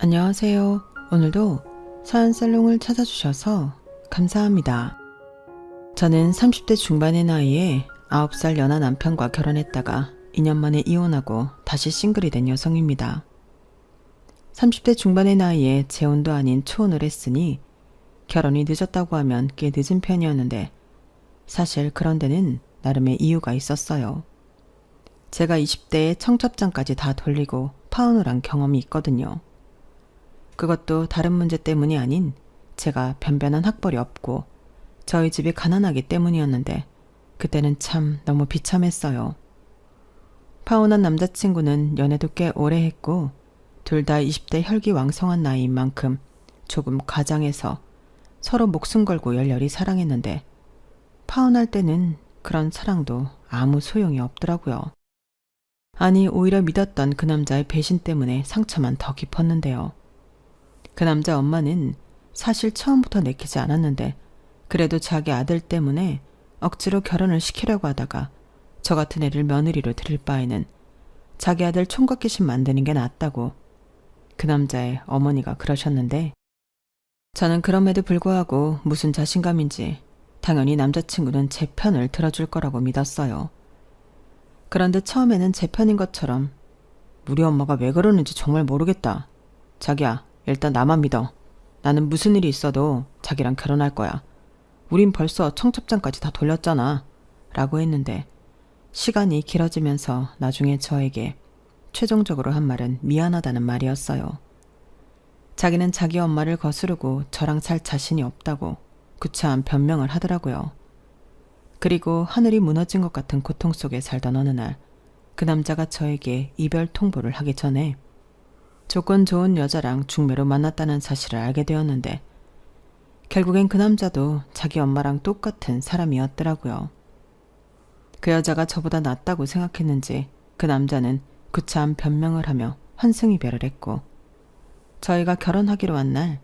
안녕하세요. 오늘도 사연살롱을 찾아주셔서 감사합니다. 저는 30대 중반의 나이에 9살 연하 남편과 결혼했다가 2년 만에 이혼하고 다시 싱글이 된 여성입니다. 30대 중반의 나이에 재혼도 아닌 초혼을 했으니 결혼이 늦었다고 하면 꽤 늦은 편이었는데 사실 그런 데는 나름의 이유가 있었어요. 제가 20대에 청첩장까지 다 돌리고 파혼을 한 경험이 있거든요. 그것도 다른 문제 때문이 아닌 제가 변변한 학벌이 없고 저희 집이 가난하기 때문이었는데 그때는 참 너무 비참했어요. 파혼한 남자친구는 연애도 꽤 오래 했고 둘 다 20대 혈기왕성한 나이인 만큼 조금 과장해서 서로 목숨 걸고 열렬히 사랑했는데 파혼할 때는 그런 사랑도 아무 소용이 없더라고요. 아니 오히려 믿었던 그 남자의 배신 때문에 상처만 더 깊었는데요. 그 남자 엄마는 사실 처음부터 내키지 않았는데 그래도 자기 아들 때문에 억지로 결혼을 시키려고 하다가 저 같은 애를 며느리로 들일 바에는 자기 아들 총각 귀신 만드는 게 낫다고 그 남자의 어머니가 그러셨는데 저는 그럼에도 불구하고 무슨 자신감인지 당연히 남자친구는 제 편을 들어줄 거라고 믿었어요. 그런데 처음에는 제 편인 것처럼 우리 엄마가 왜 그러는지 정말 모르겠다. 자기야. 일단 나만 믿어. 나는 무슨 일이 있어도 자기랑 결혼할 거야. 우린 벌써 청첩장까지 다 돌렸잖아. 라고 했는데 시간이 길어지면서 나중에 저에게 최종적으로 한 말은 미안하다는 말이었어요. 자기는 자기 엄마를 거스르고 저랑 살 자신이 없다고 구차한 변명을 하더라고요. 그리고 하늘이 무너진 것 같은 고통 속에 살던 어느 날 그 남자가 저에게 이별 통보를 하기 전에 조건 좋은 여자랑 중매로 만났다는 사실을 알게 되었는데 결국엔 그 남자도 자기 엄마랑 똑같은 사람이었더라고요. 그 여자가 저보다 낫다고 생각했는지 그 남자는 구차한 변명을 하며 환승이별을 했고 저희가 결혼하기로 한 날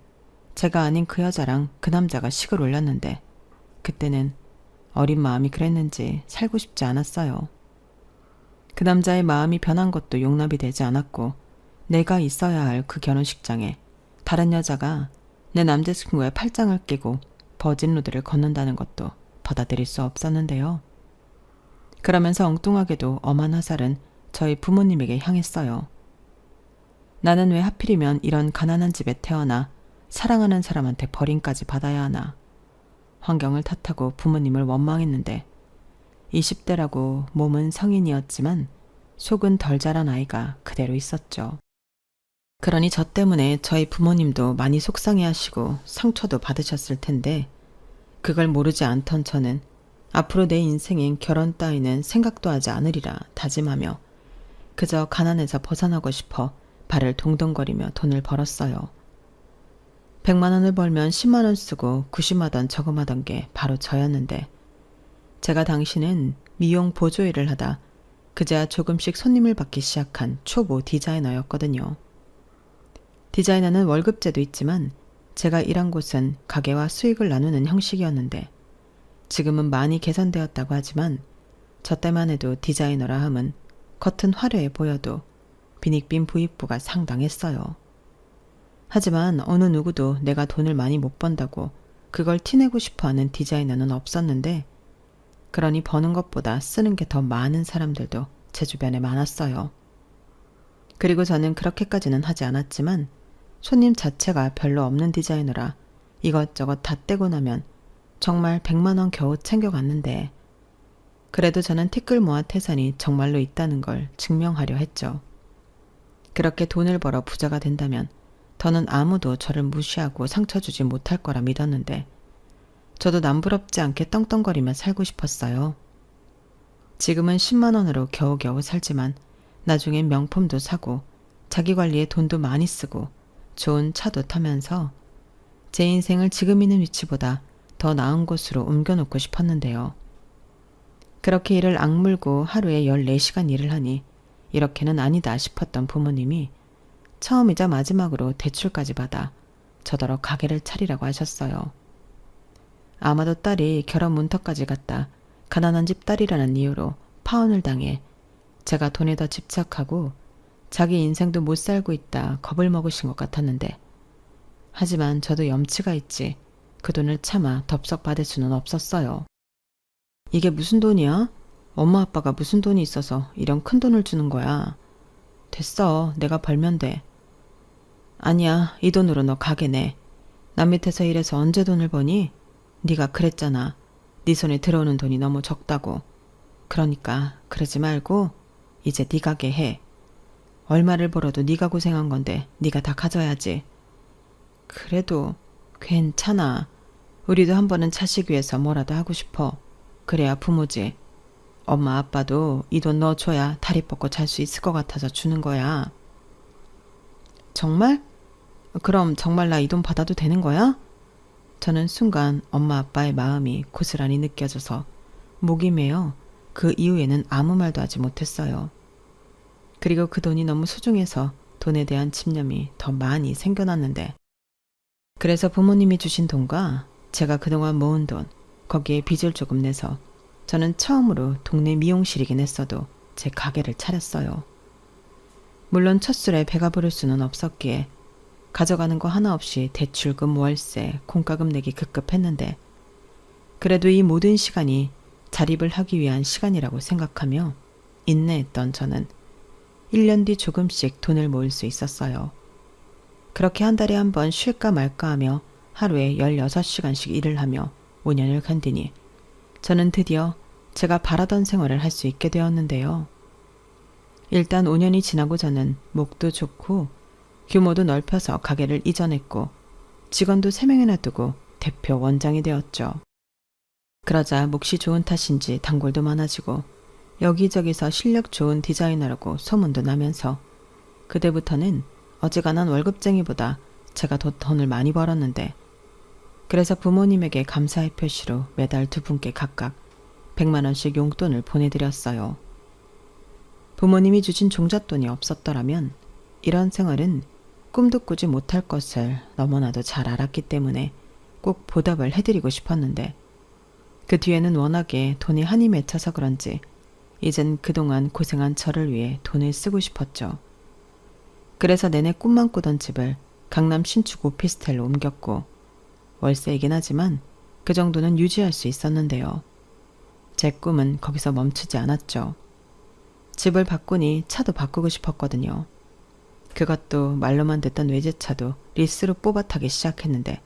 제가 아닌 그 여자랑 그 남자가 식을 올렸는데 그때는 어린 마음이 그랬는지 살고 싶지 않았어요. 그 남자의 마음이 변한 것도 용납이 되지 않았고 내가 있어야 할 그 결혼식장에 다른 여자가 내 남자친구의 팔짱을 끼고 버진로드를 걷는다는 것도 받아들일 수 없었는데요. 그러면서 엉뚱하게도 엄한 화살은 저희 부모님에게 향했어요. 나는 왜 하필이면 이런 가난한 집에 태어나 사랑하는 사람한테 버림까지 받아야 하나. 환경을 탓하고 부모님을 원망했는데 20대라고 몸은 성인이었지만 속은 덜 자란 아이가 그대로 있었죠. 그러니 저 때문에 저희 부모님도 많이 속상해하시고 상처도 받으셨을 텐데 그걸 모르지 않던 저는 앞으로 내 인생엔 결혼 따위는 생각도 하지 않으리라 다짐하며 그저 가난에서 벗어나고 싶어 발을 동동거리며 돈을 벌었어요. 100만 원을 벌면 10만 원 쓰고 구심하던 저금하던 게 바로 저였는데 제가 당시는 미용 보조 일을 하다 그제야 조금씩 손님을 받기 시작한 초보 디자이너였거든요. 디자이너는 월급제도 있지만 제가 일한 곳은 가게와 수익을 나누는 형식이었는데 지금은 많이 개선되었다고 하지만 저 때만 해도 디자이너라 함은 겉은 화려해 보여도 빈익빈 부익부가 상당했어요. 하지만 어느 누구도 내가 돈을 많이 못 번다고 그걸 티내고 싶어하는 디자이너는 없었는데 그러니 버는 것보다 쓰는 게 더 많은 사람들도 제 주변에 많았어요. 그리고 저는 그렇게까지는 하지 않았지만 손님 자체가 별로 없는 디자이너라 이것저것 다 떼고 나면 정말 100만 원 겨우 챙겨갔는데 그래도 저는 티끌 모아 태산이 정말로 있다는 걸 증명하려 했죠. 그렇게 돈을 벌어 부자가 된다면 더는 아무도 저를 무시하고 상처 주지 못할 거라 믿었는데 저도 남부럽지 않게 떵떵거리며 살고 싶었어요. 지금은 10만 원으로 겨우겨우 살지만 나중엔 명품도 사고 자기 관리에 돈도 많이 쓰고 좋은 차도 타면서 제 인생을 지금 있는 위치보다 더 나은 곳으로 옮겨놓고 싶었는데요. 그렇게 일을 악물고 하루에 14시간 일을 하니 이렇게는 아니다 싶었던 부모님이 처음이자 마지막으로 대출까지 받아 저더러 가게를 차리라고 하셨어요. 아마도 딸이 결혼 문턱까지 갔다 가난한 집 딸이라는 이유로 파혼을 당해 제가 돈에 더 집착하고 자기 인생도 못 살고 있다 겁을 먹으신 것 같았는데, 하지만 저도 염치가 있지 그 돈을 차마 덥석 받을 수는 없었어요. 이게 무슨 돈이야? 엄마 아빠가 무슨 돈이 있어서 이런 큰 돈을 주는 거야. 됐어, 내가 벌면 돼. 아니야, 이 돈으로 너 가게 내. 남 밑에서 일해서 언제 돈을 버니? 네가 그랬잖아. 네 손에 들어오는 돈이 너무 적다고. 그러니까 그러지 말고 이제 네 가게 해. 얼마를 벌어도 네가 고생한 건데 네가 다 가져야지. 그래도 괜찮아. 우리도 한 번은 자식 위해서 뭐라도 하고 싶어. 그래야 부모지. 엄마 아빠도 이 돈 넣어줘야 다리 뻗고 잘 수 있을 것 같아서 주는 거야. 정말? 그럼 정말 나 이 돈 받아도 되는 거야? 저는 순간 엄마 아빠의 마음이 고스란히 느껴져서 목이 메어 그 이후에는 아무 말도 하지 못했어요. 그리고 그 돈이 너무 소중해서 돈에 대한 집념이 더 많이 생겨났는데, 그래서 부모님이 주신 돈과 제가 그동안 모은 돈, 거기에 빚을 조금 내서 저는 처음으로 동네 미용실이긴 했어도 제 가게를 차렸어요. 물론 첫술에 배가 부를 수는 없었기에 가져가는 거 하나 없이 대출금, 월세, 공과금 내기 급급했는데, 그래도 이 모든 시간이 자립을 하기 위한 시간이라고 생각하며 인내했던 저는 1년 뒤 조금씩 돈을 모을 수 있었어요. 그렇게 한 달에 한 번 쉴까 말까 하며 하루에 16시간씩 일을 하며 5년을 간뒤니 저는 드디어 제가 바라던 생활을 할 수 있게 되었는데요. 일단 5년이 지나고 저는 목도 좋고 규모도 넓혀서 가게를 이전했고 직원도 3명이나 두고 대표 원장이 되었죠. 그러자 몫이 좋은 탓인지 단골도 많아지고 여기저기서 실력 좋은 디자이너라고 소문도 나면서 그때부터는 어지간한 월급쟁이보다 제가 더 돈을 많이 벌었는데, 그래서 부모님에게 감사의 표시로 매달 2분께 각각 100만 원씩 용돈을 보내드렸어요. 부모님이 주신 종잣돈이 없었더라면 이런 생활은 꿈도 꾸지 못할 것을 너무나도 잘 알았기 때문에 꼭 보답을 해드리고 싶었는데, 그 뒤에는 워낙에 돈이 한이 맺혀서 그런지 이젠 그동안 고생한 저를 위해 돈을 쓰고 싶었죠. 그래서 내내 꿈만 꾸던 집을 강남 신축 오피스텔로 옮겼고, 월세이긴 하지만 그 정도는 유지할 수 있었는데요. 제 꿈은 거기서 멈추지 않았죠. 집을 바꾸니 차도 바꾸고 싶었거든요. 그것도 말로만 듣던 외제차도 리스로 뽑아 타기 시작했는데,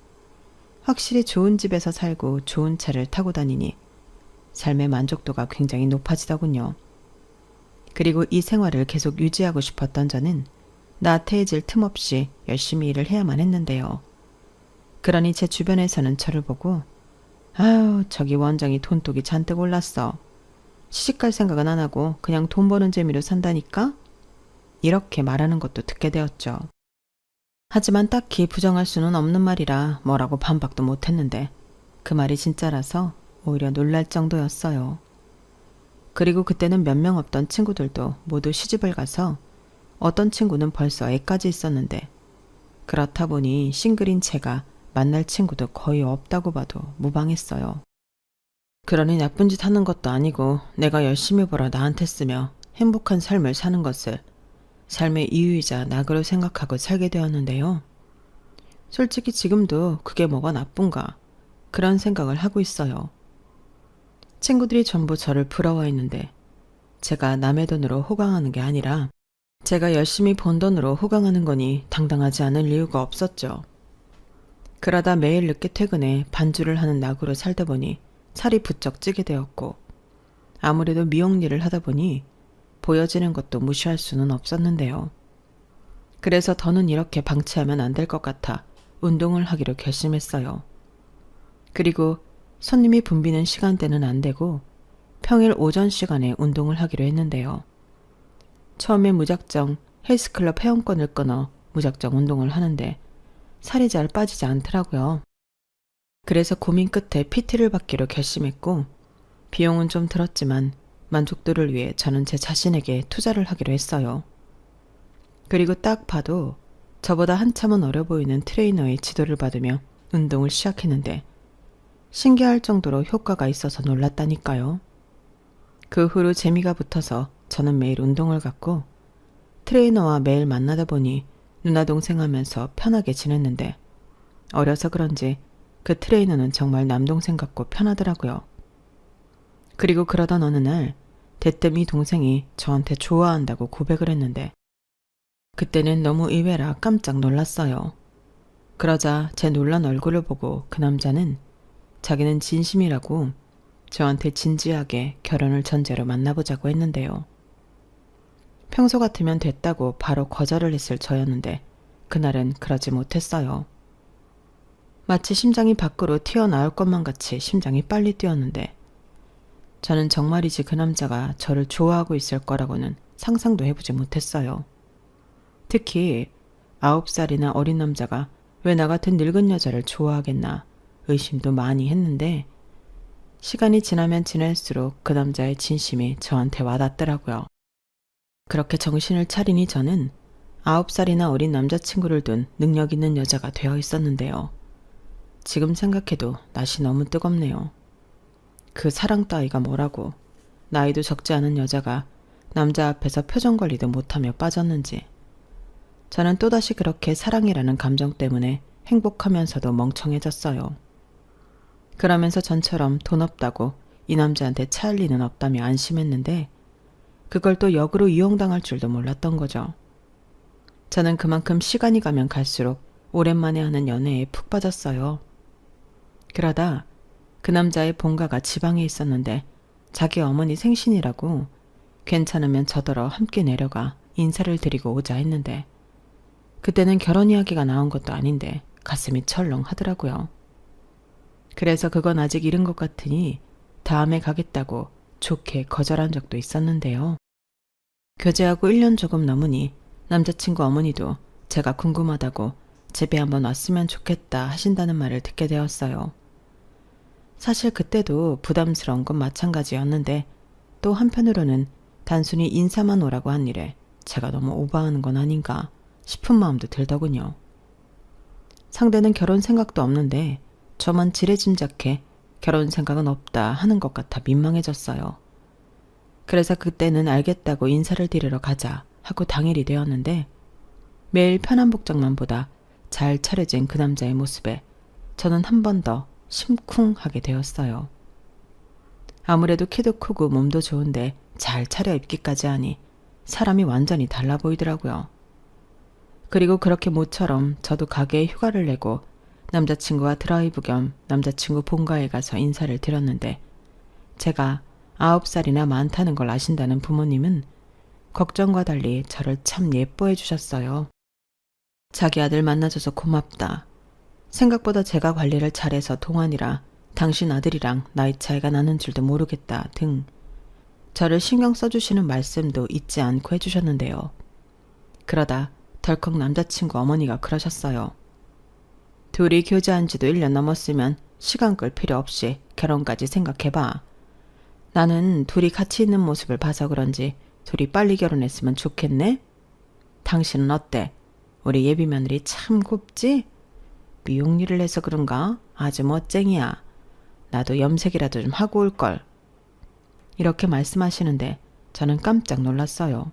확실히 좋은 집에서 살고 좋은 차를 타고 다니니 삶의 만족도가 굉장히 높아지더군요. 그리고 이 생활을 계속 유지하고 싶었던 저는 나태해질 틈 없이 열심히 일을 해야만 했는데요. 그러니 제 주변에서는 저를 보고 아유, 저기 원장이 돈독이 잔뜩 올랐어. 시집갈 생각은 안 하고 그냥 돈 버는 재미로 산다니까? 이렇게 말하는 것도 듣게 되었죠. 하지만 딱히 부정할 수는 없는 말이라 뭐라고 반박도 못했는데 그 말이 진짜라서 오히려 놀랄 정도였어요. 그리고 그때는 몇 명 없던 친구들도 모두 시집을 가서 어떤 친구는 벌써 애까지 있었는데, 그렇다 보니 싱글인 제가 만날 친구도 거의 없다고 봐도 무방했어요. 그러니 나쁜 짓 하는 것도 아니고 내가 열심히 벌어 나한테 쓰며 행복한 삶을 사는 것을 삶의 이유이자 낙으로 생각하고 살게 되었는데요. 솔직히 지금도 그게 뭐가 나쁜가 그런 생각을 하고 있어요. 친구들이 전부 저를 부러워했는데 제가 남의 돈으로 호강하는 게 아니라 제가 열심히 번 돈으로 호강하는 거니 당당하지 않을 이유가 없었죠. 그러다 매일 늦게 퇴근해 반주를 하는 낙으로 살다 보니 살이 부쩍 찌게 되었고, 아무래도 미용 일을 하다 보니 보여지는 것도 무시할 수는 없었는데요. 그래서 더는 이렇게 방치하면 안 될 것 같아 운동을 하기로 결심했어요. 그리고 손님이 붐비는 시간대는 안 되고 평일 오전 시간에 운동을 하기로 했는데요. 처음에 무작정 헬스클럽 회원권을 끊어 무작정 운동을 하는데 살이 잘 빠지지 않더라고요. 그래서 고민 끝에 PT를 받기로 결심했고, 비용은 좀 들었지만 만족도를 위해 저는 제 자신에게 투자를 하기로 했어요. 그리고 딱 봐도 저보다 한참은 어려 보이는 트레이너의 지도를 받으며 운동을 시작했는데 신기할 정도로 효과가 있어서 놀랐다니까요. 그 후로 재미가 붙어서 저는 매일 운동을 갔고, 트레이너와 매일 만나다 보니 누나 동생 하면서 편하게 지냈는데 어려서 그런지 그 트레이너는 정말 남동생 같고 편하더라고요. 그리고 그러던 어느 날 대뜸 이 동생이 저한테 좋아한다고 고백을 했는데 그때는 너무 의외라 깜짝 놀랐어요. 그러자 제 놀란 얼굴을 보고 그 남자는 자기는 진심이라고 저한테 진지하게 결혼을 전제로 만나보자고 했는데요. 평소 같으면 됐다고 바로 거절을 했을 저였는데 그날은 그러지 못했어요. 마치 심장이 밖으로 튀어나올 것만 같이 심장이 빨리 뛰었는데 저는 정말이지 그 남자가 저를 좋아하고 있을 거라고는 상상도 해보지 못했어요. 특히 9살이나 어린 남자가 왜 나 같은 늙은 여자를 좋아하겠나 의심도 많이 했는데 시간이 지나면 지날수록 그 남자의 진심이 저한테 와닿더라고요. 그렇게 정신을 차리니 저는 9살이나 어린 남자친구를 둔 능력 있는 여자가 되어 있었는데요. 지금 생각해도 낯이 너무 뜨겁네요. 그 사랑 따위가 뭐라고 나이도 적지 않은 여자가 남자 앞에서 표정 관리도 못하며 빠졌는지 저는 또다시 그렇게 사랑이라는 감정 때문에 행복하면서도 멍청해졌어요. 그러면서 전처럼 돈 없다고 이 남자한테 차일 리는 없다며 안심했는데 그걸 또 역으로 이용당할 줄도 몰랐던 거죠. 저는 그만큼 시간이 가면 갈수록 오랜만에 하는 연애에 푹 빠졌어요. 그러다 그 남자의 본가가 지방에 있었는데 자기 어머니 생신이라고 괜찮으면 저더러 함께 내려가 인사를 드리고 오자 했는데 그때는 결혼 이야기가 나온 것도 아닌데 가슴이 철렁하더라고요. 그래서 그건 아직 이른 것 같으니 다음에 가겠다고 좋게 거절한 적도 있었는데요. 교제하고 1년 조금 넘으니 남자친구 어머니도 제가 궁금하다고 집에 한번 왔으면 좋겠다 하신다는 말을 듣게 되었어요. 사실 그때도 부담스러운 건 마찬가지였는데 또 한편으로는 단순히 인사만 오라고 한 일에 제가 너무 오버하는 건 아닌가 싶은 마음도 들더군요. 상대는 결혼 생각도 없는데 저만 지레짐작해 결혼 생각은 없다 하는 것 같아 민망해졌어요. 그래서 그때는 알겠다고 인사를 드리러 가자 하고 당일이 되었는데 매일 편한 복장만 보다 잘 차려진 그 남자의 모습에 저는 한 번 더 심쿵하게 되었어요. 아무래도 키도 크고 몸도 좋은데 잘 차려입기까지 하니 사람이 완전히 달라 보이더라고요. 그리고 그렇게 모처럼 저도 가게에 휴가를 내고 남자친구와 드라이브 겸 남자친구 본가에 가서 인사를 드렸는데 제가 9살이나 많다는 걸 아신다는 부모님은 걱정과 달리 저를 참 예뻐해 주셨어요. 자기 아들 만나줘서 고맙다. 생각보다 제가 관리를 잘해서 동안이라 당신 아들이랑 나이 차이가 나는 줄도 모르겠다 등 저를 신경 써주시는 말씀도 잊지 않고 해주셨는데요. 그러다 덜컥 남자친구 어머니가 그러셨어요. 둘이 교제한 지도 1년 넘었으면 시간 끌 필요 없이 결혼까지 생각해봐. 나는 둘이 같이 있는 모습을 봐서 그런지 둘이 빨리 결혼했으면 좋겠네? 당신은 어때? 우리 예비 며느리 참 곱지? 미용 일을 해서 그런가? 아주 멋쟁이야. 나도 염색이라도 좀 하고 올걸. 이렇게 말씀하시는데 저는 깜짝 놀랐어요.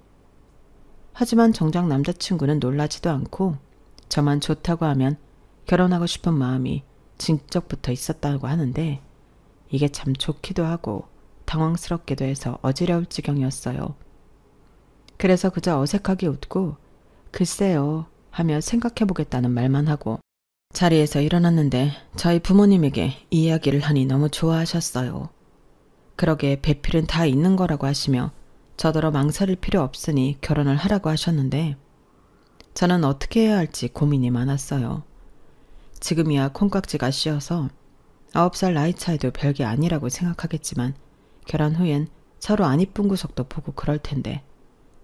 하지만 정작 남자친구는 놀라지도 않고 저만 좋다고 하면 결혼하고 싶은 마음이 진적부터 있었다고 하는데 이게 참 좋기도 하고 당황스럽기도 해서 어지러울 지경이었어요. 그래서 그저 어색하게 웃고 글쎄요 하며 생각해보겠다는 말만 하고 자리에서 일어났는데 저희 부모님에게 이 이야기를 하니 너무 좋아하셨어요. 그러게 배필은 다 있는 거라고 하시며 저더러 망설일 필요 없으니 결혼을 하라고 하셨는데 저는 어떻게 해야 할지 고민이 많았어요. 지금이야 콩깍지가 씌어서 9살 나이 차이도 별게 아니라고 생각하겠지만 결혼 후엔 서로 안 이쁜 구석도 보고 그럴 텐데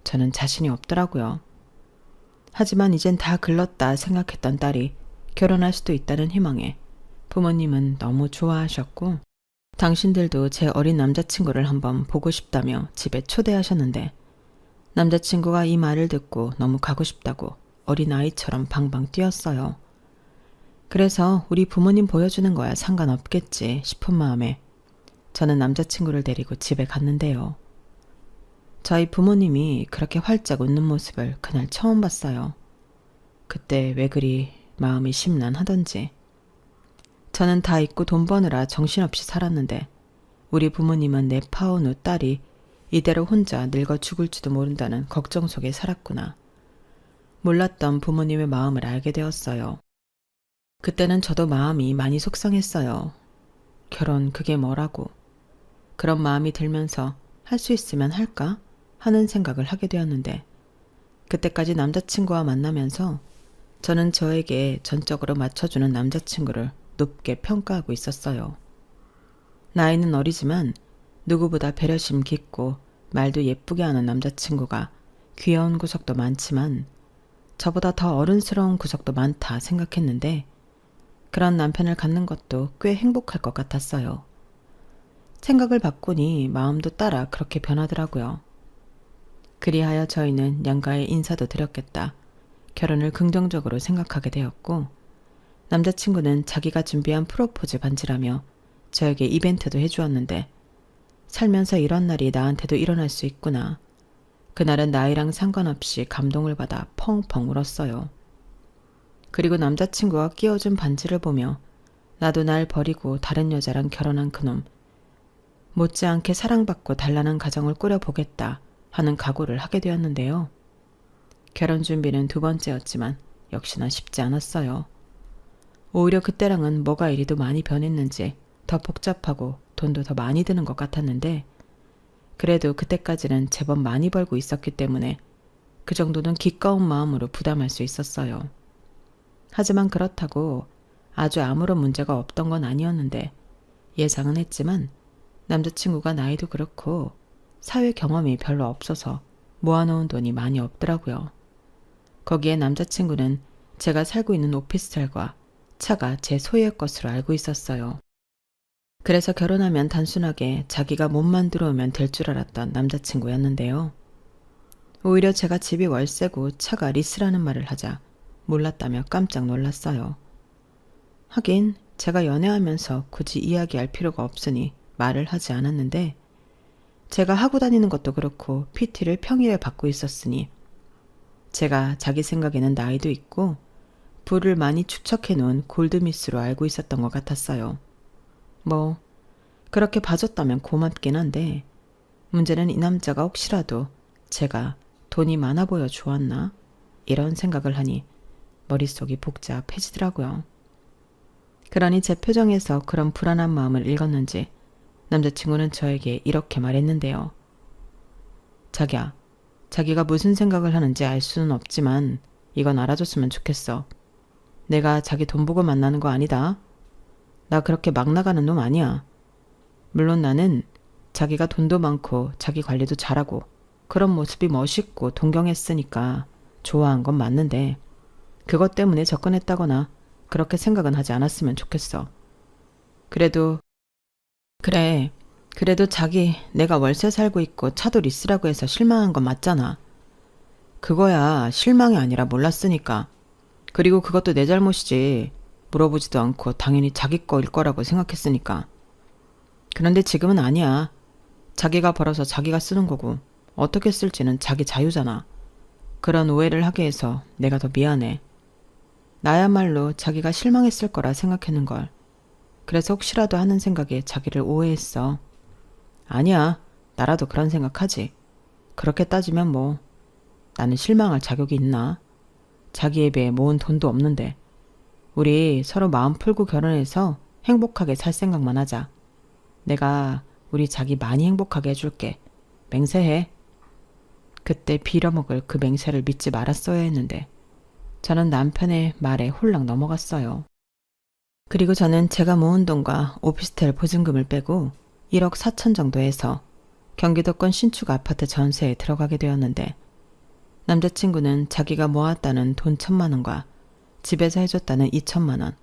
저는 자신이 없더라고요. 하지만 이젠 다 글렀다 생각했던 딸이 결혼할 수도 있다는 희망에 부모님은 너무 좋아하셨고 당신들도 제 어린 남자친구를 한번 보고 싶다며 집에 초대하셨는데 남자친구가 이 말을 듣고 너무 가고 싶다고 어린아이처럼 방방 뛰었어요. 그래서 우리 부모님 보여주는 거야 상관없겠지 싶은 마음에 저는 남자친구를 데리고 집에 갔는데요. 저희 부모님이 그렇게 활짝 웃는 모습을 그날 처음 봤어요. 그때 왜 그리 마음이 심란하던지. 저는 다 잊고 돈 버느라 정신없이 살았는데 우리 부모님은 내 파온 후 딸이 이대로 혼자 늙어 죽을지도 모른다는 걱정 속에 살았구나. 몰랐던 부모님의 마음을 알게 되었어요. 그때는 저도 마음이 많이 속상했어요. 결혼 그게 뭐라고. 그런 마음이 들면서 할 수 있으면 할까 하는 생각을 하게 되었는데 그때까지 남자친구와 만나면서 저는 저에게 전적으로 맞춰주는 남자친구를 높게 평가하고 있었어요. 나이는 어리지만 누구보다 배려심 깊고 말도 예쁘게 하는 남자친구가 귀여운 구석도 많지만 저보다 더 어른스러운 구석도 많다 생각했는데 그런 남편을 갖는 것도 꽤 행복할 것 같았어요. 생각을 바꾸니 마음도 따라 그렇게 변하더라고요. 그리하여 저희는 양가에 인사도 드렸겠다. 결혼을 긍정적으로 생각하게 되었고 남자친구는 자기가 준비한 프로포즈 반지라며 저에게 이벤트도 해주었는데 살면서 이런 날이 나한테도 일어날 수 있구나. 그날은 나이랑 상관없이 감동을 받아 펑펑 울었어요. 그리고 남자친구가 끼워준 반지를 보며 나도 날 버리고 다른 여자랑 결혼한 그놈 못지않게 사랑받고 단란한 가정을 꾸려보겠다 하는 각오를 하게 되었는데요. 결혼 준비는 두 번째였지만 역시나 쉽지 않았어요. 오히려 그때랑은 뭐가 이리도 많이 변했는지 더 복잡하고 돈도 더 많이 드는 것 같았는데 그래도 그때까지는 제법 많이 벌고 있었기 때문에 그 정도는 기꺼운 마음으로 부담할 수 있었어요. 하지만 그렇다고 아주 아무런 문제가 없던 건 아니었는데 예상은 했지만 남자친구가 나이도 그렇고 사회 경험이 별로 없어서 모아놓은 돈이 많이 없더라고요. 거기에 남자친구는 제가 살고 있는 오피스텔과 차가 제 소유의 것으로 알고 있었어요. 그래서 결혼하면 단순하게 자기가 몸만 들어오면 될 줄 알았던 남자친구였는데요. 오히려 제가 집이 월세고 차가 리스라는 말을 하자 몰랐다며 깜짝 놀랐어요. 하긴 제가 연애하면서 굳이 이야기할 필요가 없으니 말을 하지 않았는데 제가 하고 다니는 것도 그렇고 PT를 평일에 받고 있었으니 제가 자기 생각에는 나이도 있고 부를 많이 축적해 놓은 골드미스로 알고 있었던 것 같았어요. 뭐 그렇게 봐줬다면 고맙긴 한데 문제는 이 남자가 혹시라도 제가 돈이 많아 보여 좋았나? 이런 생각을 하니 머릿속이 복잡해지더라고요. 그러니 제 표정에서 그런 불안한 마음을 읽었는지 남자친구는 저에게 이렇게 말했는데요. 자기야, 자기가 무슨 생각을 하는지 알 수는 없지만 이건 알아줬으면 좋겠어. 내가 자기 돈 보고 만나는 거 아니다. 나 그렇게 막 나가는 놈 아니야. 물론 나는 자기가 돈도 많고 자기 관리도 잘하고 그런 모습이 멋있고 동경했으니까 좋아한 건 맞는데 그것 때문에 접근했다거나 그렇게 생각은 하지 않았으면 좋겠어. 그래도 자기 내가 월세 살고 있고 차도 리스라고 해서 실망한 건 맞잖아. 그거야 실망이 아니라 몰랐으니까. 그리고 그것도 내 잘못이지. 물어보지도 않고 당연히 자기 거일 거라고 생각했으니까. 그런데 지금은 아니야. 자기가 벌어서 자기가 쓰는 거고 어떻게 쓸지는 자기 자유잖아. 그런 오해를 하게 해서 내가 더 미안해. 나야말로 자기가 실망했을 거라 생각했는걸. 그래서 혹시라도 하는 생각에 자기를 오해했어. 아니야. 나라도 그런 생각하지. 그렇게 따지면 뭐 나는 실망할 자격이 있나? 자기에 비해 모은 돈도 없는데 우리 서로 마음 풀고 결혼해서 행복하게 살 생각만 하자. 내가 우리 자기 많이 행복하게 해줄게. 맹세해. 그때 빌어먹을 그 맹세를 믿지 말았어야 했는데 저는 남편의 말에 홀랑 넘어갔어요. 그리고 저는 제가 모은 돈과 오피스텔 보증금을 빼고 1억 4천 정도 해서 경기도권 신축 아파트 전세에 들어가게 되었는데 남자친구는 자기가 모았다는 돈 1,000만 원과 집에서 해줬다는 2천만 원,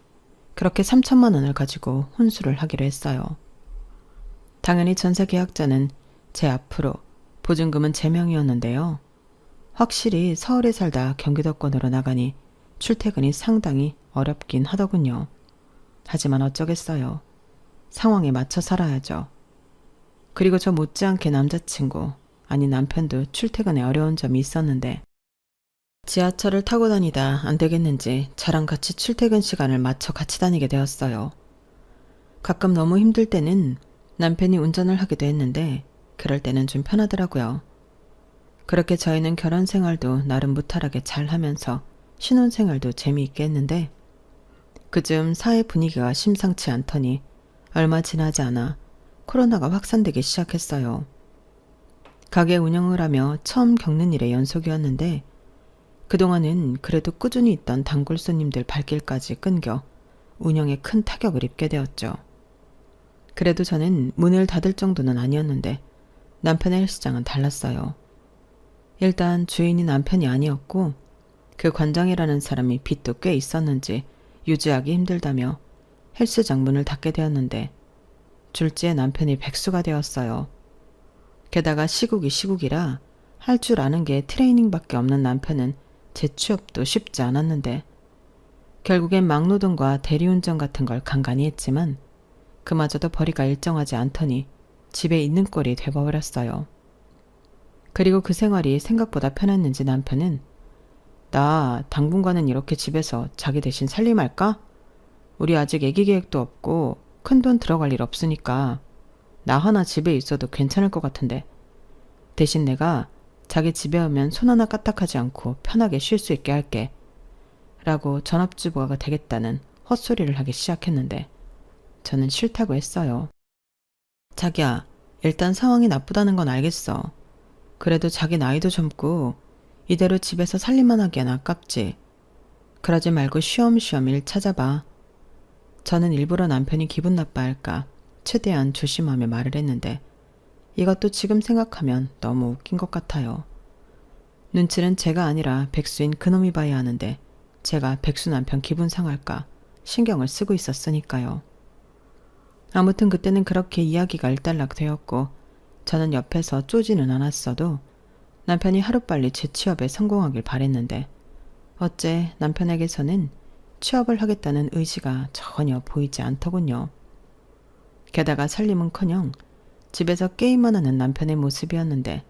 그렇게 3천만 원을 가지고 혼수를 하기로 했어요. 당연히 전세 계약자는 제 앞으로, 보증금은 제 명이었는데요. 확실히 서울에 살다 경기도권으로 나가니 출퇴근이 상당히 어렵긴 하더군요. 하지만 어쩌겠어요. 상황에 맞춰 살아야죠. 그리고 저 못지않게 남자친구, 아니 남편도 출퇴근에 어려운 점이 있었는데 지하철을 타고 다니다 안 되겠는지 저랑 같이 출퇴근 시간을 맞춰 같이 다니게 되었어요. 가끔 너무 힘들 때는 남편이 운전을 하기도 했는데 그럴 때는 좀 편하더라고요. 그렇게 저희는 결혼 생활도 나름 무탈하게 잘 하면서 신혼 생활도 재미있게 했는데 그즈음 사회 분위기가 심상치 않더니 얼마 지나지 않아 코로나가 확산되기 시작했어요. 가게 운영을 하며 처음 겪는 일의 연속이었는데 그동안은 그래도 꾸준히 있던 단골 손님들 발길까지 끊겨 운영에 큰 타격을 입게 되었죠. 그래도 저는 문을 닫을 정도는 아니었는데 남편의 헬스장은 달랐어요. 일단 주인이 남편이 아니었고 그 관장이라는 사람이 빚도 꽤 있었는지 유지하기 힘들다며 헬스장 문을 닫게 되었는데 졸지에 남편이 백수가 되었어요. 게다가 시국이 시국이라 할 줄 아는 게 트레이닝밖에 없는 남편은 재취업도 쉽지 않았는데 결국엔 막노동과 대리운전 같은 걸 간간히 했지만 그마저도 벌이가 일정하지 않더니 집에 있는 꼴이 돼버렸어요. 그리고 그 생활이 생각보다 편했는지 남편은 나 당분간은 이렇게 집에서 자기 대신 살림할까? 우리 아직 애기 계획도 없고 큰돈 들어갈 일 없으니까 나 하나 집에 있어도 괜찮을 것 같은데 대신 내가 자기 집에 오면 손 하나 까딱하지 않고 편하게 쉴 수 있게 할게 라고 전업주부가 되겠다는 헛소리를 하기 시작했는데 저는 싫다고 했어요. 자기야, 일단 상황이 나쁘다는 건 알겠어. 그래도 자기 나이도 젊고 이대로 집에서 살림만 하기엔 아깝지. 그러지 말고 쉬엄쉬엄 일 찾아봐. 저는 일부러 남편이 기분 나빠할까 최대한 조심하며 말을 했는데 이것도 지금 생각하면 너무 웃긴 것 같아요. 눈치는 제가 아니라 백수인 그놈이 봐야 하는데 제가 백수 남편 기분 상할까 신경을 쓰고 있었으니까요. 아무튼 그때는 그렇게 이야기가 일단락 되었고 저는 옆에서 쪼지는 않았어도 남편이 하루빨리 재취업에 성공하길 바랬는데 어째 남편에게서는 취업을 하겠다는 의지가 전혀 보이지 않더군요. 게다가 살림은커녕 집에서 게임만 하는 남편의 모습이었는데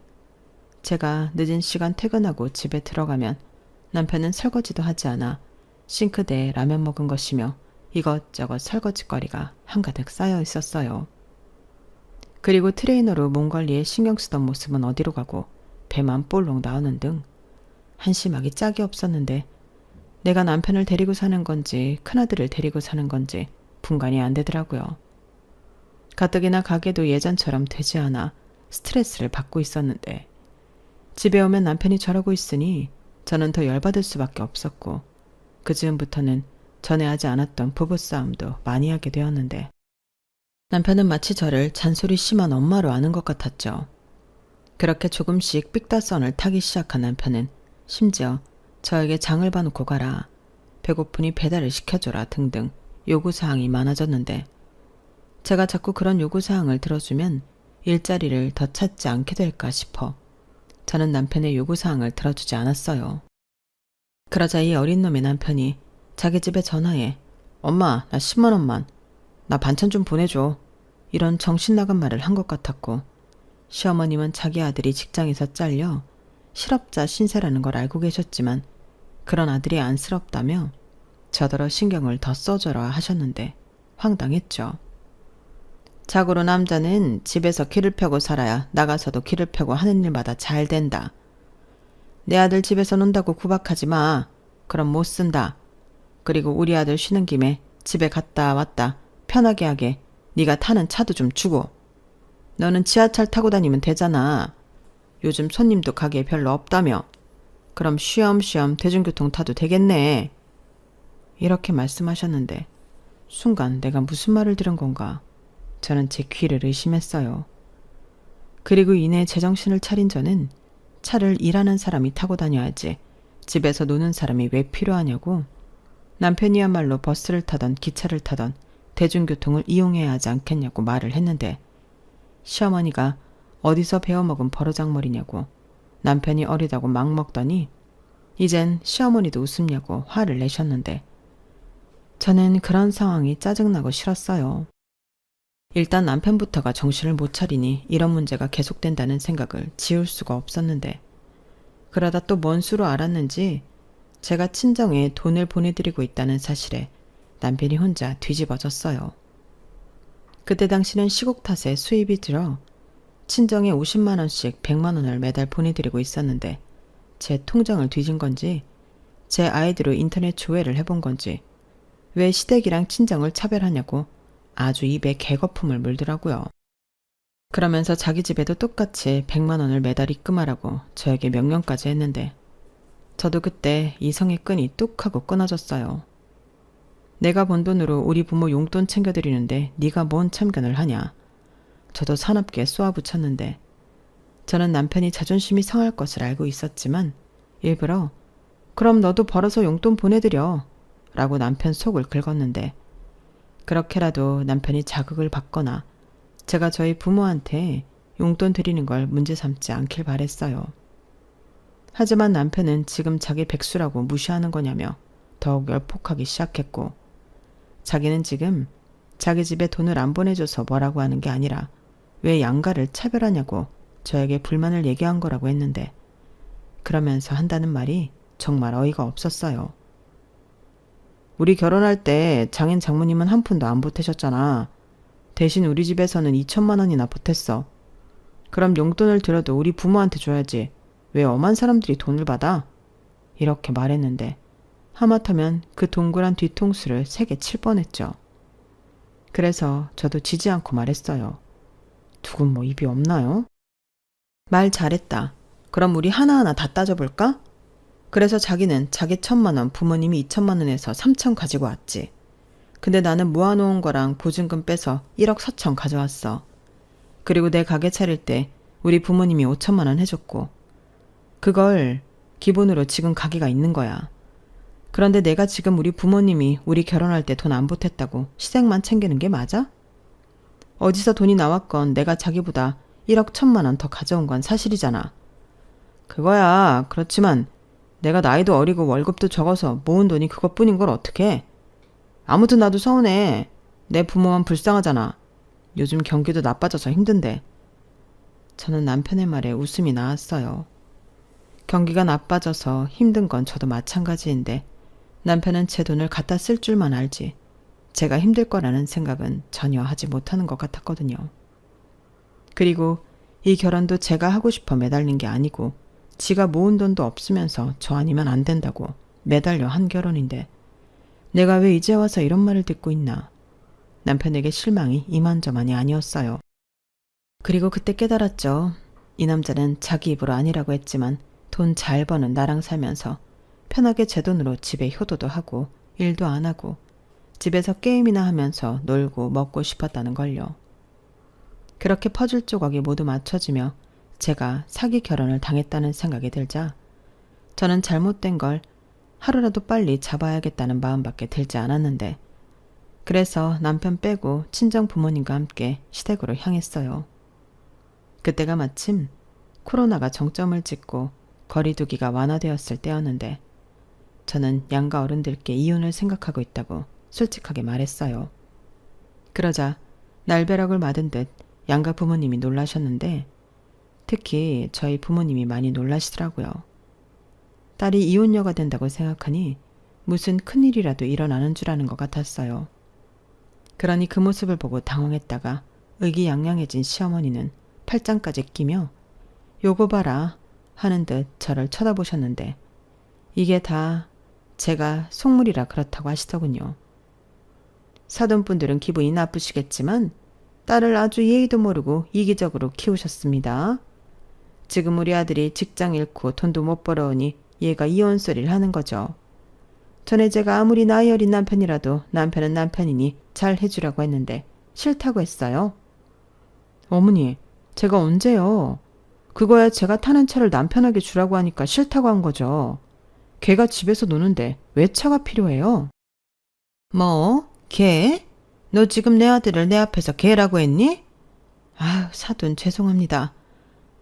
제가 늦은 시간 퇴근하고 집에 들어가면 남편은 설거지도 하지 않아 싱크대에 라면 먹은 것이며 이것저것 설거지거리가 한가득 쌓여 있었어요. 그리고 트레이너로 몸 관리에 신경 쓰던 모습은 어디로 가고 배만 볼록 나오는 등 한심하기 짝이 없었는데 내가 남편을 데리고 사는 건지 큰아들을 데리고 사는 건지 분간이 안 되더라고요. 가뜩이나 가게도 예전처럼 되지 않아 스트레스를 받고 있었는데 집에 오면 남편이 저러고 있으니 저는 더 열받을 수밖에 없었고 그 즈음부터는 전에 하지 않았던 부부싸움도 많이 하게 되었는데 남편은 마치 저를 잔소리 심한 엄마로 아는 것 같았죠. 그렇게 조금씩 삑다선을 타기 시작한 남편은 심지어 저에게 장을 봐놓고 가라, 배고프니 배달을 시켜줘라 등등 요구사항이 많아졌는데 제가 자꾸 그런 요구사항을 들어주면 일자리를 더 찾지 않게 될까 싶어 저는 남편의 요구사항을 들어주지 않았어요. 그러자 이 어린 놈의 남편이 자기 집에 전화해 엄마 나 10만 원만 나 반찬 좀 보내줘 이런 정신 나간 말을 한 것 같았고 시어머님은 자기 아들이 직장에서 잘려 실업자 신세라는 걸 알고 계셨지만 그런 아들이 안쓰럽다며 저더러 신경을 더 써줘라 하셨는데 황당했죠. 자고로 남자는 집에서 길을 펴고 살아야 나가서도 길을 펴고 하는 일마다 잘 된다. 내 아들 집에서 논다고 구박하지 마. 그럼 못 쓴다. 그리고 우리 아들 쉬는 김에 집에 갔다 왔다 편하게 하게 네가 타는 차도 좀 주고. 너는 지하철 타고 다니면 되잖아. 요즘 손님도 가게에 별로 없다며. 그럼 쉬엄쉬엄 대중교통 타도 되겠네. 이렇게 말씀하셨는데 순간 내가 무슨 말을 들은 건가. 저는 제 귀를 의심했어요. 그리고 이내 제정신을 차린 저는 차를 일하는 사람이 타고 다녀야지 집에서 노는 사람이 왜 필요하냐고 남편이야말로 버스를 타던 기차를 타던 대중교통을 이용해야 하지 않겠냐고 말을 했는데 시어머니가 어디서 배워먹은 버르장머리냐고 남편이 어리다고 막 먹더니 이젠 시어머니도 웃음냐고 화를 내셨는데 저는 그런 상황이 짜증나고 싫었어요. 일단 남편부터가 정신을 못 차리니 이런 문제가 계속된다는 생각을 지울 수가 없었는데, 그러다 또 뭔 수로 알았는지 제가 친정에 돈을 보내드리고 있다는 사실에 남편이 혼자 뒤집어졌어요. 그때 당시는 시국 탓에 수입이 들어 친정에 50만 원씩 100만 원을 매달 보내드리고 있었는데, 제 통장을 뒤진 건지 제 아이디로 인터넷 조회를 해본 건지 왜 시댁이랑 친정을 차별하냐고 아주 입에 개거품을 물더라고요. 그러면서 자기 집에도 똑같이 100만 원을 매달 입금하라고 저에게 명령까지 했는데, 저도 그때 이성의 끈이 뚝 하고 끊어졌어요. 내가 번 돈으로 우리 부모 용돈 챙겨드리는데 네가 뭔 참견을 하냐. 저도 사납게 쏘아붙였는데, 저는 남편이 자존심이 상할 것을 알고 있었지만 일부러 그럼 너도 벌어서 용돈 보내드려 라고 남편 속을 긁었는데, 그렇게라도 남편이 자극을 받거나 제가 저희 부모한테 용돈 드리는 걸 문제 삼지 않길 바랬어요. 하지만 남편은 지금 자기 백수라고 무시하는 거냐며 더욱 열폭하기 시작했고, 자기는 지금 자기 집에 돈을 안 보내줘서 뭐라고 하는 게 아니라 왜 양가를 차별하냐고 저에게 불만을 얘기한 거라고 했는데, 그러면서 한다는 말이 정말 어이가 없었어요. 우리 결혼할 때 장인 장모님은 한 푼도 안 보태셨잖아. 대신 우리 집에서는 2천만 원이나 보탰어. 그럼 용돈을 들여도 우리 부모한테 줘야지. 왜 엄한 사람들이 돈을 받아? 이렇게 말했는데, 하마터면 그 동그란 뒤통수를 3개 칠 뻔했죠. 그래서 저도 지지 않고 말했어요. 두분 뭐 입이 없나요? 말 잘했다. 그럼 우리 하나하나 다 따져볼까? 그래서 자기는 자기 1,000만 원, 부모님이 2천만 원에서 3천 가지고 왔지. 근데 나는 모아놓은 거랑 보증금 빼서 1억 4천 가져왔어. 그리고 내 가게 차릴 때 우리 부모님이 5천만 원 해줬고, 그걸 기본으로 지금 가게가 있는 거야. 그런데 내가 지금 우리 부모님이 우리 결혼할 때 돈 안 보탰다고 시댁만 챙기는 게 맞아? 어디서 돈이 나왔건 내가 자기보다 1억 1천만 원 더 가져온 건 사실이잖아. 그거야. 그렇지만 내가 나이도 어리고 월급도 적어서 모은 돈이 그것뿐인 걸 어떡해. 아무튼 나도 서운해. 내 부모만 불쌍하잖아. 요즘 경기도 나빠져서 힘든데. 저는 남편의 말에 웃음이 나왔어요. 경기가 나빠져서 힘든 건 저도 마찬가지인데, 남편은 제 돈을 갖다 쓸 줄만 알지 제가 힘들 거라는 생각은 전혀 하지 못하는 것 같았거든요. 그리고 이 결혼도 제가 하고 싶어 매달린 게 아니고 지가 모은 돈도 없으면서 저 아니면 안 된다고 매달려 한 결혼인데, 내가 왜 이제 와서 이런 말을 듣고 있나. 남편에게 실망이 이만저만이 아니었어요. 그리고 그때 깨달았죠. 이 남자는 자기 입으로 아니라고 했지만 돈 잘 버는 나랑 살면서 편하게 제 돈으로 집에 효도도 하고 일도 안 하고 집에서 게임이나 하면서 놀고 먹고 싶었다는 걸요. 그렇게 퍼즐 조각이 모두 맞춰지며 제가 사기 결혼을 당했다는 생각이 들자 저는 잘못된 걸 하루라도 빨리 잡아야겠다는 마음밖에 들지 않았는데, 그래서 남편 빼고 친정 부모님과 함께 시댁으로 향했어요. 그때가 마침 코로나가 정점을 찍고 거리두기가 완화되었을 때였는데, 저는 양가 어른들께 이혼을 생각하고 있다고 솔직하게 말했어요. 그러자 날벼락을 맞은 듯 양가 부모님이 놀라셨는데, 특히 저희 부모님이 많이 놀라시더라고요. 딸이 이혼녀가 된다고 생각하니 무슨 큰일이라도 일어나는 줄 아는 것 같았어요. 그러니 그 모습을 보고 당황했다가 의기양양해진 시어머니는 팔짱까지 끼며 요거 봐라 하는 듯 저를 쳐다보셨는데, 이게 다 제가 속물이라 그렇다고 하시더군요. 사돈분들은 기분이 나쁘시겠지만 딸을 아주 예의도 모르고 이기적으로 키우셨습니다. 지금 우리 아들이 직장 잃고 돈도 못 벌어오니 얘가 이혼 소리를 하는 거죠. 전에 제가 아무리 나이 어린 남편이라도 남편은 남편이니 잘 해주라고 했는데 싫다고 했어요. 어머니, 제가 언제요? 그거야 제가 타는 차를 남편에게 주라고 하니까 싫다고 한 거죠. 걔가 집에서 노는데 왜 차가 필요해요? 뭐? 걔? 너 지금 내 아들을 내 앞에서 걔라고 했니? 아유, 사돈 죄송합니다.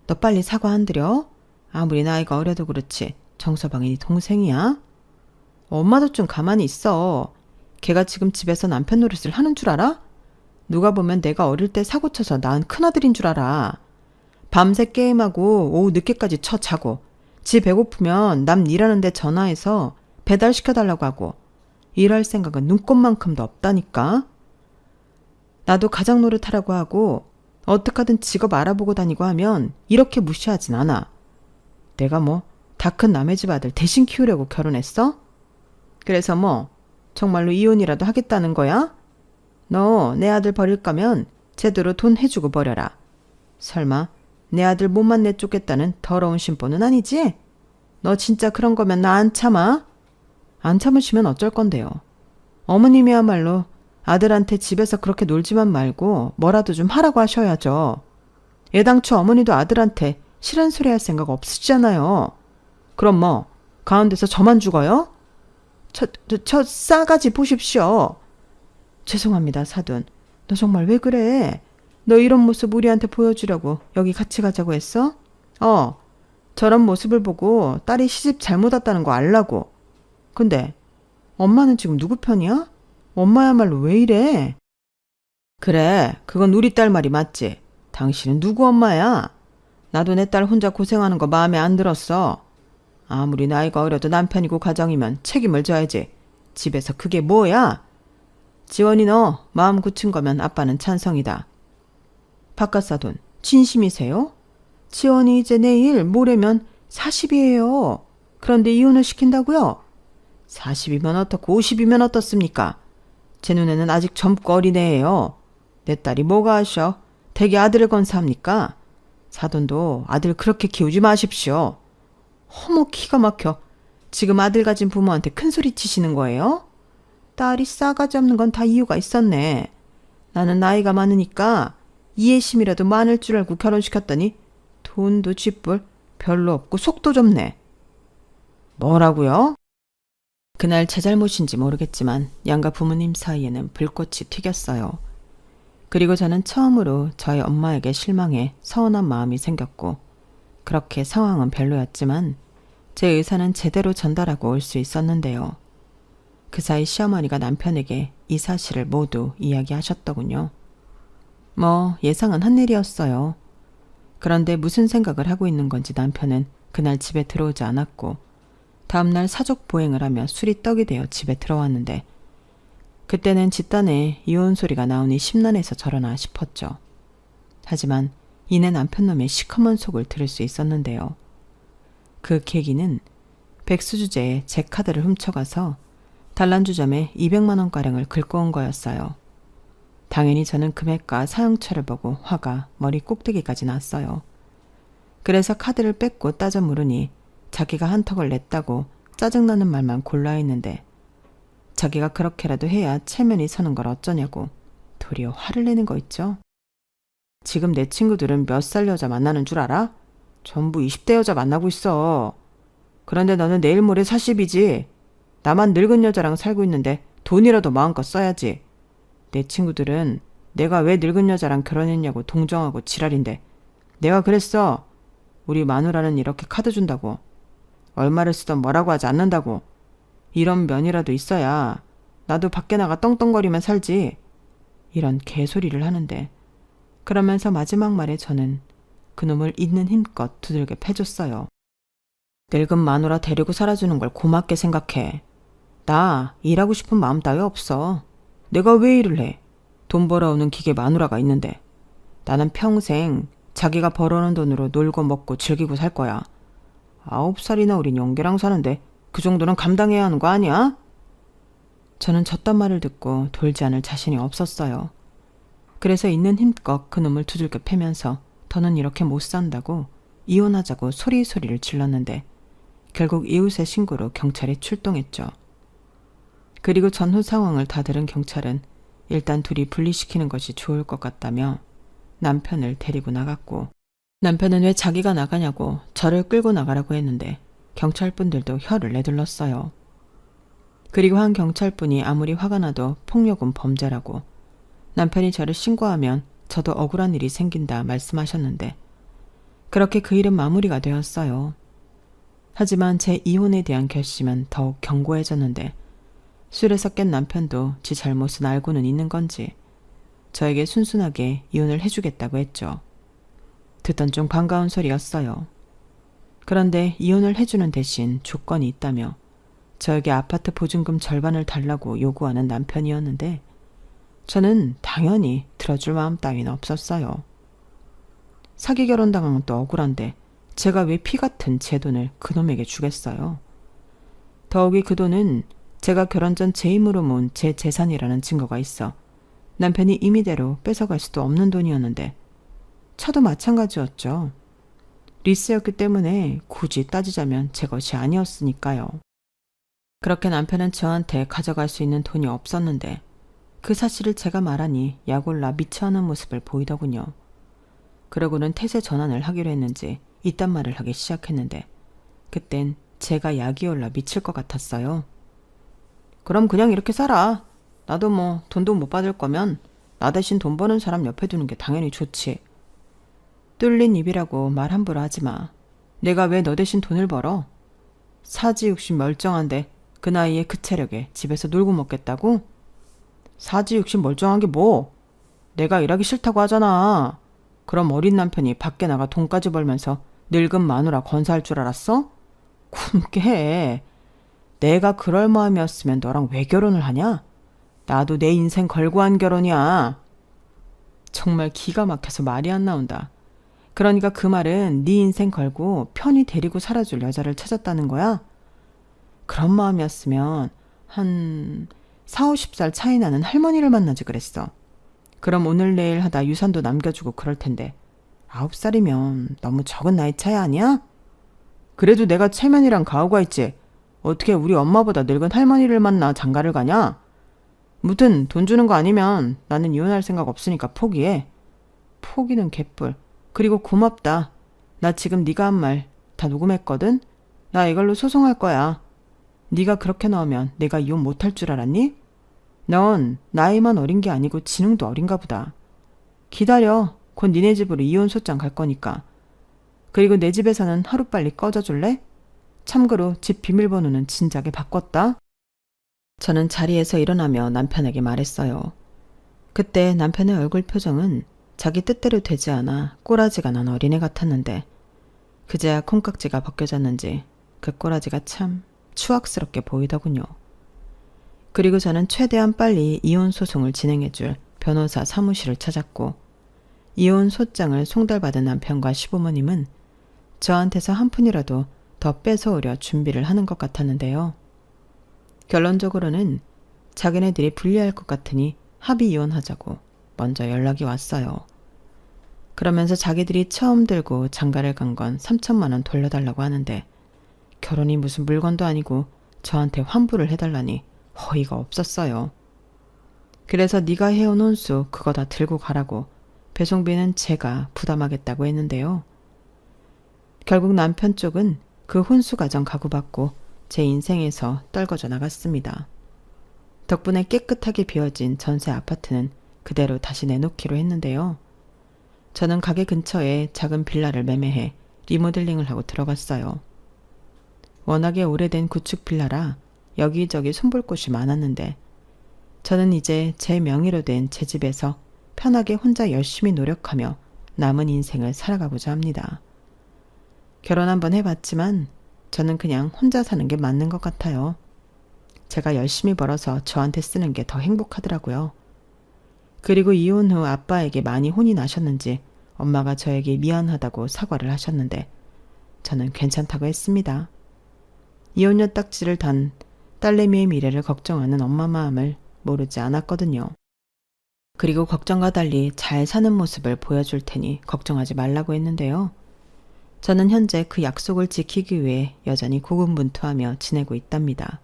너 빨리 사과 안 드려? 아무리 나이가 어려도 그렇지 정서방이 동생이야? 엄마도 좀 가만히 있어. 걔가 지금 집에서 남편 노릇을 하는 줄 알아? 누가 보면 내가 어릴 때 사고쳐서 낳은 큰아들인 줄 알아. 밤새 게임하고 오후 늦게까지 자고 지 배고프면 남 일하는데 전화해서 배달시켜달라고 하고 일할 생각은 눈꼽만큼도 없다니까. 나도 가장 노릇하라고 하고 어떻게 하든 직업 알아보고 다니고 하면 이렇게 무시하진 않아. 내가 뭐 다 큰 남의 집 아들 대신 키우려고 결혼했어? 그래서 뭐 정말로 이혼이라도 하겠다는 거야? 너 내 아들 버릴 거면 제대로 돈 해주고 버려라. 설마 내 아들 몸만 내쫓겠다는 더러운 심보는 아니지? 너 진짜 그런 거면 나 안 참아? 안 참으시면 어쩔 건데요. 어머님이야말로 아들한테 집에서 그렇게 놀지만 말고 뭐라도 좀 하라고 하셔야죠. 애당초 어머니도 아들한테 싫은 소리 할 생각 없으시잖아요. 그럼 뭐 가운데서 저만 죽어요? 저 싸가지 보십시오. 죄송합니다, 사돈. 너 정말 왜 그래? 너 이런 모습 우리한테 보여주려고 여기 같이 가자고 했어? 저런 모습을 보고 딸이 시집 잘못 왔다는 거 알라고. 근데 엄마는 지금 누구 편이야? 엄마야말로 왜 이래? 그래, 그건 우리 딸 말이 맞지. 당신은 누구 엄마야? 나도 내 딸 혼자 고생하는 거 마음에 안 들었어. 아무리 나이가 어려도 남편이고 가정이면 책임을 져야지. 집에서 그게 뭐야? 지원이 너 마음 굳힌 거면 아빠는 찬성이다. 바깥사돈, 진심이세요? 지원이 이제 내일 모레면 40이에요. 그런데 이혼을 시킨다고요? 40이면 어떻고 50이면 어떻습니까? 제 눈에는 아직 젊고 어린애예요. 내 딸이 뭐가 하셔? 대개 아들을 건사합니까? 사돈도 아들 그렇게 키우지 마십시오. 어머, 기가 막혀. 지금 아들 가진 부모한테 큰 소리 치시는 거예요? 딸이 싸가지 없는 건 다 이유가 있었네. 나는 나이가 많으니까 이해심이라도 많을 줄 알고 결혼시켰더니 돈도 쥐뿔 별로 없고 속도 좁네. 뭐라고요? 그날 제 잘못인지 모르겠지만 양가 부모님 사이에는 불꽃이 튀겼어요. 그리고 저는 처음으로 저희 엄마에게 실망해 서운한 마음이 생겼고 그렇게 상황은 별로였지만 제 의사는 제대로 전달하고 올 수 있었는데요. 그 사이 시어머니가 남편에게 이 사실을 모두 이야기하셨더군요. 뭐 예상은 한 일이었어요. 그런데 무슨 생각을 하고 있는 건지 남편은 그날 집에 들어오지 않았고 다음날 사족 보행을 하며 술이 떡이 되어 집에 들어왔는데 그때는 집단에 이혼 소리가 나오니 심란해서 저러나 싶었죠. 하지만 이내 남편놈의 시커먼 속을 들을 수 있었는데요. 그 계기는 백수주제에 제 카드를 훔쳐가서 단란주점에 200만 원가량을 긁고 온 거였어요. 당연히 저는 금액과 사용처를 보고 화가 머리 꼭대기까지 났어요. 그래서 카드를 뺏고 따져 물으니 자기가 한턱을 냈다고 짜증나는 말만 골라 했는데 자기가 그렇게라도 해야 체면이 서는 걸 어쩌냐고 도리어 화를 내는 거 있죠. 지금 내 친구들은 몇 살 여자 만나는 줄 알아? 전부 20대 여자 만나고 있어. 그런데 너는 내일 모레 40이지. 나만 늙은 여자랑 살고 있는데 돈이라도 마음껏 써야지. 내 친구들은 내가 왜 늙은 여자랑 결혼했냐고 동정하고 지랄인데 내가 그랬어. 우리 마누라는 이렇게 카드 준다고. 얼마를 쓰던 뭐라고 하지 않는다고. 이런 면이라도 있어야 나도 밖에 나가 떵떵거리면 살지. 이런 개소리를 하는데 그러면서 마지막 말에 저는 그놈을 있는 힘껏 두들겨 패줬어요. 늙은 마누라 데리고 살아주는 걸 고맙게 생각해. 나 일하고 싶은 마음 따위 없어. 내가 왜 일을 해? 돈 벌어오는 기계 마누라가 있는데 나는 평생 자기가 벌어오는 돈으로 놀고 먹고 즐기고 살 거야. 9살이나 어린 용계랑 사는데 그 정도는 감당해야 하는 거 아니야? 저는 졌단 말을 듣고 돌지 않을 자신이 없었어요. 그래서 있는 힘껏 그놈을 두들겨 패면서 더는 이렇게 못 산다고 이혼하자고 소리소리를 질렀는데 결국 이웃의 신고로 경찰이 출동했죠. 그리고 전후 상황을 다 들은 경찰은 일단 둘이 분리시키는 것이 좋을 것 같다며 남편을 데리고 나갔고 남편은 왜 자기가 나가냐고 저를 끌고 나가라고 했는데 경찰분들도 혀를 내둘렀어요. 그리고 한 경찰분이 아무리 화가 나도 폭력은 범죄라고 남편이 저를 신고하면 저도 억울한 일이 생긴다 말씀하셨는데 그렇게 그 일은 마무리가 되었어요. 하지만 제 이혼에 대한 결심은 더욱 견고해졌는데 술에서 깬 남편도 지 잘못은 알고는 있는 건지 저에게 순순하게 이혼을 해주겠다고 했죠. 듣던 중 반가운 소리였어요. 그런데 이혼을 해주는 대신 조건이 있다며 저에게 아파트 보증금 절반을 달라고 요구하는 남편이었는데 저는 당연히 들어줄 마음 따위는 없었어요. 사기 결혼당한 건 또 억울한데 제가 왜 피 같은 제 돈을 그놈에게 주겠어요. 더욱이 그 돈은 제가 결혼 전 제 힘으로 모은 제 재산이라는 증거가 있어 남편이 임의대로 뺏어갈 수도 없는 돈이었는데 차도 마찬가지였죠. 리스였기 때문에 굳이 따지자면 제 것이 아니었으니까요. 그렇게 남편은 저한테 가져갈 수 있는 돈이 없었는데 그 사실을 제가 말하니 약올라 미쳐하는 모습을 보이더군요. 그러고는 태세 전환을 하기로 했는지 이딴 말을 하기 시작했는데 그땐 제가 약이 올라 미칠 것 같았어요. 그럼 그냥 이렇게 살아. 나도 뭐 돈도 못 받을 거면 나 대신 돈 버는 사람 옆에 두는 게 당연히 좋지. 뚫린 입이라고 말 함부로 하지 마. 내가 왜 너 대신 돈을 벌어? 사지육신 멀쩡한데 그 나이에 그 체력에 집에서 놀고 먹겠다고? 사지육신 멀쩡한 게 뭐? 내가 일하기 싫다고 하잖아. 그럼 어린 남편이 밖에 나가 돈까지 벌면서 늙은 마누라 건사할 줄 알았어? 굶게 해. 내가 그럴 마음이었으면 너랑 왜 결혼을 하냐? 나도 내 인생 걸고 한 결혼이야. 정말 기가 막혀서 말이 안 나온다. 그러니까 그 말은 네 인생 걸고 편히 데리고 살아줄 여자를 찾았다는 거야? 그런 마음이었으면 한 4, 50살 차이 나는 할머니를 만나지 그랬어. 그럼 오늘 내일 하다 유산도 남겨주고 그럴 텐데 9살이면 너무 적은 나이 차이 아니야? 그래도 내가 체면이랑 가오가 있지. 어떻게 우리 엄마보다 늙은 할머니를 만나 장가를 가냐? 무튼 돈 주는 거 아니면 나는 이혼할 생각 없으니까 포기해. 포기는 개뿔. 그리고 고맙다. 나 지금 네가 한 말 다 녹음했거든? 나 이걸로 소송할 거야. 네가 그렇게 나오면 내가 이혼 못할 줄 알았니? 넌 나이만 어린 게 아니고 지능도 어린가 보다. 기다려. 곧 니네 집으로 이혼 소장 갈 거니까. 그리고 내 집에서는 하루빨리 꺼져줄래? 참고로 집 비밀번호는 진작에 바꿨다. 저는 자리에서 일어나며 남편에게 말했어요. 그때 남편의 얼굴 표정은 자기 뜻대로 되지 않아 꼬라지가 난 어린애 같았는데 그제야 콩깍지가 벗겨졌는지 그 꼬라지가 참 추악스럽게 보이더군요. 그리고 저는 최대한 빨리 이혼 소송을 진행해줄 변호사 사무실을 찾았고 이혼 소장을 송달받은 남편과 시부모님은 저한테서 한 푼이라도 더 뺏어오려 준비를 하는 것 같았는데요. 결론적으로는 자기네들이 불리할 것 같으니 합의 이혼하자고 먼저 연락이 왔어요. 그러면서 자기들이 처음 들고 장가를 간 건 3천만 원 돌려달라고 하는데 결혼이 무슨 물건도 아니고 저한테 환불을 해달라니 어이가 없었어요. 그래서 네가 해온 혼수 그거 다 들고 가라고 배송비는 제가 부담하겠다고 했는데요. 결국 남편 쪽은 그 혼수 가정 가구받고 제 인생에서 떨궈져 나갔습니다. 덕분에 깨끗하게 비워진 전세 아파트는 그대로 다시 내놓기로 했는데요. 저는 가게 근처에 작은 빌라를 매매해 리모델링을 하고 들어갔어요. 워낙에 오래된 구축 빌라라 여기저기 손볼 곳이 많았는데 저는 이제 제 명의로 된 제 집에서 편하게 혼자 열심히 노력하며 남은 인생을 살아가고자 합니다. 결혼 한번 해봤지만 저는 그냥 혼자 사는 게 맞는 것 같아요. 제가 열심히 벌어서 저한테 쓰는 게 더 행복하더라고요. 그리고 이혼 후 아빠에게 많이 혼이 나셨는지 엄마가 저에게 미안하다고 사과를 하셨는데 저는 괜찮다고 했습니다. 이혼녀 딱지를 단 딸내미의 미래를 걱정하는 엄마 마음을 모르지 않았거든요. 그리고 걱정과 달리 잘 사는 모습을 보여줄 테니 걱정하지 말라고 했는데요. 저는 현재 그 약속을 지키기 위해 여전히 고군분투하며 지내고 있답니다.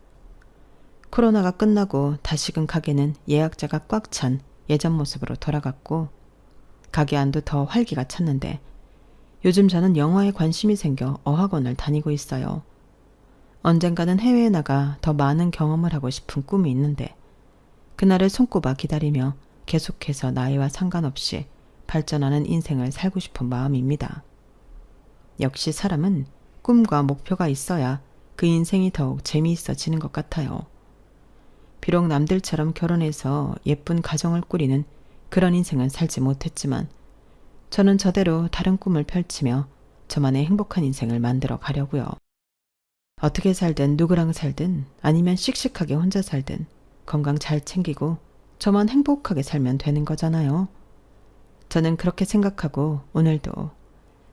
코로나가 끝나고 다시금 가게는 예약자가 꽉 찬 예전 모습으로 돌아갔고 가게 안도 더 활기가 찼는데 요즘 저는 영화에 관심이 생겨 어학원을 다니고 있어요. 언젠가는 해외에 나가 더 많은 경험을 하고 싶은 꿈이 있는데 그날을 손꼽아 기다리며 계속해서 나이와 상관없이 발전하는 인생을 살고 싶은 마음입니다. 역시 사람은 꿈과 목표가 있어야 그 인생이 더욱 재미있어지는 것 같아요. 비록 남들처럼 결혼해서 예쁜 가정을 꾸리는 그런 인생은 살지 못했지만 저는 저대로 다른 꿈을 펼치며 저만의 행복한 인생을 만들어 가려고요. 어떻게 살든 누구랑 살든 아니면 씩씩하게 혼자 살든 건강 잘 챙기고 저만 행복하게 살면 되는 거잖아요. 저는 그렇게 생각하고 오늘도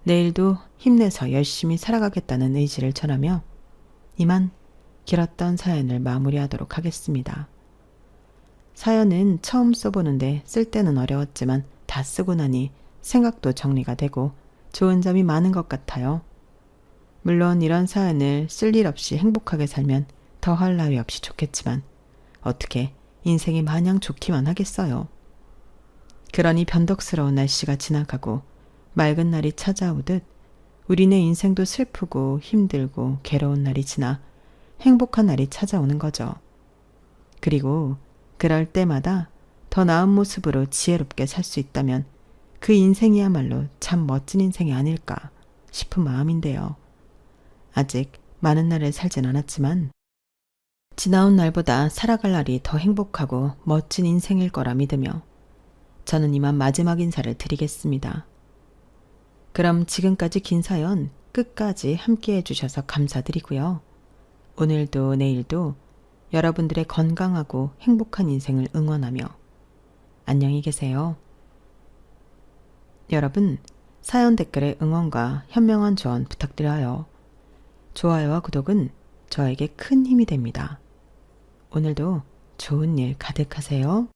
내일도 힘내서 열심히 살아가겠다는 의지를 전하며 이만 길었던 사연을 마무리하도록 하겠습니다. 사연은 처음 써보는데 쓸 때는 어려웠지만 다 쓰고 나니 생각도 정리가 되고 좋은 점이 많은 것 같아요. 물론 이런 사연을 쓸 일 없이 행복하게 살면 더할 나위 없이 좋겠지만 어떻게 인생이 마냥 좋기만 하겠어요. 그러니 변덕스러운 날씨가 지나가고 맑은 날이 찾아오듯 우리네 인생도 슬프고 힘들고 괴로운 날이 지나 행복한 날이 찾아오는 거죠. 그리고 그럴 때마다 더 나은 모습으로 지혜롭게 살 수 있다면 그 인생이야말로 참 멋진 인생이 아닐까 싶은 마음인데요. 아직 많은 날을 살진 않았지만 지나온 날보다 살아갈 날이 더 행복하고 멋진 인생일 거라 믿으며 저는 이만 마지막 인사를 드리겠습니다. 그럼 지금까지 긴 사연 끝까지 함께 해주셔서 감사드리고요. 오늘도 내일도 여러분들의 건강하고 행복한 인생을 응원하며 안녕히 계세요. 여러분, 사연 댓글에 응원과 현명한 조언 부탁드려요. 좋아요와 구독은 저에게 큰 힘이 됩니다. 오늘도 좋은 일 가득하세요.